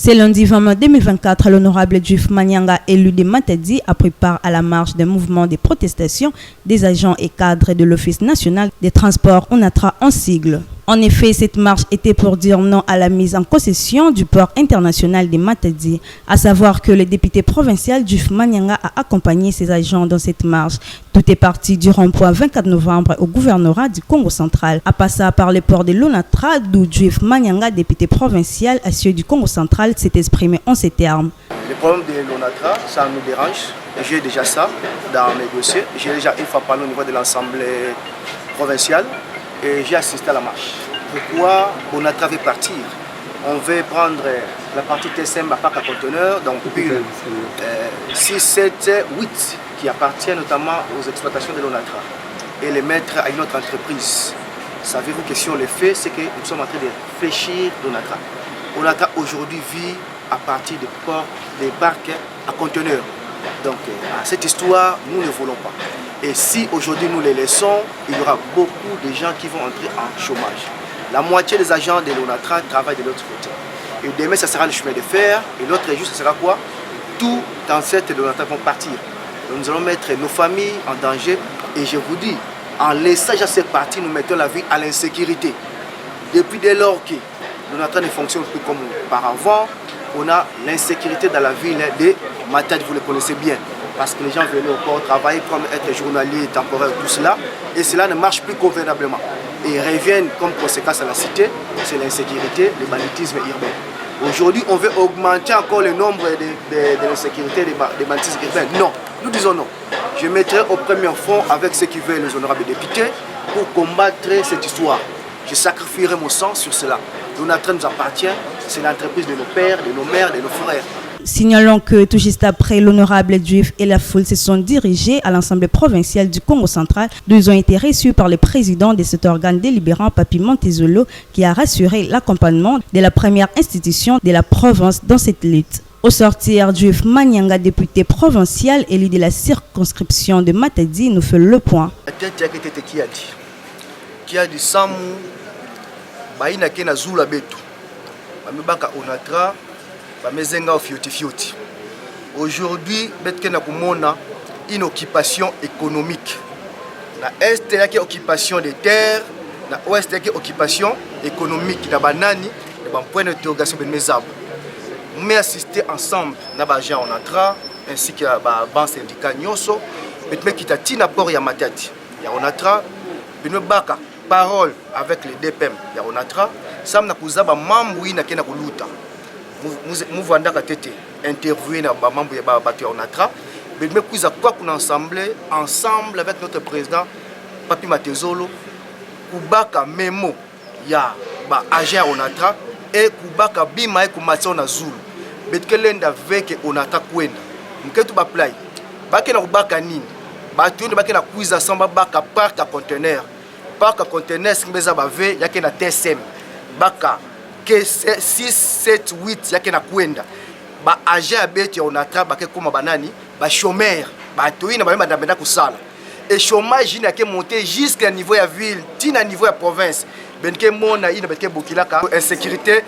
C'est lundi 20 mai 2024, l'honorable Juif Manyanga, élu de Matadi, a pris part à la marche d'un mouvement de protestation des agents et cadres de l'Office national des transports ONATRA en sigle. En effet, cette marche était pour dire non à la mise en concession du port international de Matadi, à savoir que le député provincial Juif Manyanga a accompagné ses agents dans cette marche. Tout est parti du rond-point 24 novembre au gouvernorat du Congo central, à passer par le port de l'ONATRA, d'où Juif Manyanga, député provincial à ceux du Congo central, s'est exprimé en ces termes. Le problème de l'ONATRA, ça nous dérange. J'ai déjà ça dans mes dossiers. J'ai déjà une fois parlé au niveau de l'Assemblée provinciale et j'ai assisté à la marche. Pourquoi l'ONATRA veut partir? On veut prendre la partie TSM à parc à conteneurs, donc 6, 7, 8 qui appartiennent notamment aux exploitations de l'ONATRA et les mettre à une autre entreprise. Savez-vous que si on le fait, c'est que nous sommes en train de fléchir l'ONATRA. L'ONATRA aujourd'hui vit à partir des ports, des barques à conteneurs. Donc à cette histoire, nous ne voulons pas. Et si aujourd'hui nous les laissons, il y aura beaucoup de gens qui vont entrer en chômage. La moitié des agents de l'ONATRA travaillent de l'autre côté. Et demain, ça sera le chemin de fer. Et l'autre jour, ça sera quoi? Tout ancêtres de l'ONATRA vont partir. Donc, nous allons mettre nos familles en danger. Et je vous dis, en laissant cette partie, nous mettons la vie à l'insécurité. Depuis dès lors que l'ONATRA ne fonctionne plus comme auparavant, on a l'insécurité dans la ville de Matadi, vous le connaissez bien. Parce que les gens venaient au port travailler comme être journalier, temporaire, tout cela. Et cela ne marche plus convenablement. Et ils reviennent comme conséquence à la cité, c'est l'insécurité, le banditisme urbain. Aujourd'hui, on veut augmenter encore le nombre de l'insécurité, des banditismes urbains. Non, nous disons non. Je mettrai au premier fond avec ceux qui veulent les honorables députés pour combattre cette histoire. Je sacrifierai mon sang sur cela. L'ONATRA nous appartient, c'est l'entreprise de nos pères, de nos mères, de nos frères. Signalons que tout juste après, l'honorable Juif et la foule se sont dirigés à l'Assemblée provinciale du Congo central, d'où ils ont été reçus par le président de cet organe délibérant, Papi Montezolo, qui a rassuré l'accompagnement de la première institution de la province dans cette lutte. Au sortir, Juif Manyanga, député provincial élu de la circonscription de Matadi, nous fait le point. Qui a dit Samu, Baïna Kena Zula Beto, Bamibaka Onatra, Bamezenga au Fioti. Aujourd'hui, Betkena Kumona, une occupation économique. Na Est, il y a une occupation des terres, na Ouest, il y a une occupation économique. Na Banani, il y a un point d'interrogation de mes arbres. Nous avons assisté ensemble à l'agent Onatra, ainsi que la banque syndicale Nyoso, mais nous avons dit que ya Matadi. Ya Onatra, nous avons parole avec les DPM ya ONATRA, ça m'a causé ba mambo ina kena kuluta. Nous vanda katete interviewer na ba mambo ya ba bato ya ONATRA, mais me kuza quoi qu'on ensemble avec notre président Papi Montezolo kubaka memo ya ba agent ONATRA et kubaka bima e kumatso na Zulu. Betkelenda avec ONATRA kwenda. Mketu ba play. Bakena kubaka nini? Bato ndo bakena kuza samba baka parc à conteneur. Parc à conteneurs, il y a un TSM. Baka 6, 7, 8, il y a un Kwenda. Ba agent abeti on attrape comme banani, ba chômeur, ba toina ba madame kusala. Et chômage il a monté jusqu'à niveau de la ville, tina niveau de la province. Benke mona ina betke bokilaka insécurité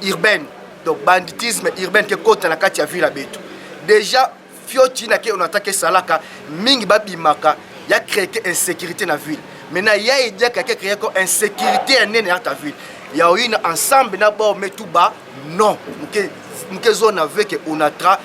urbaine. Donc banditisme urbain que côte na kati ya ville abeto. Déjà fioti na ke on attaque salaka mingi babimaka, il y a créé insécurité na ville. Maintenant, il y a une insécurité dans ta ville. Il y a une ensemble, mais tout bas, non. Nous avons zone avec ONATRA,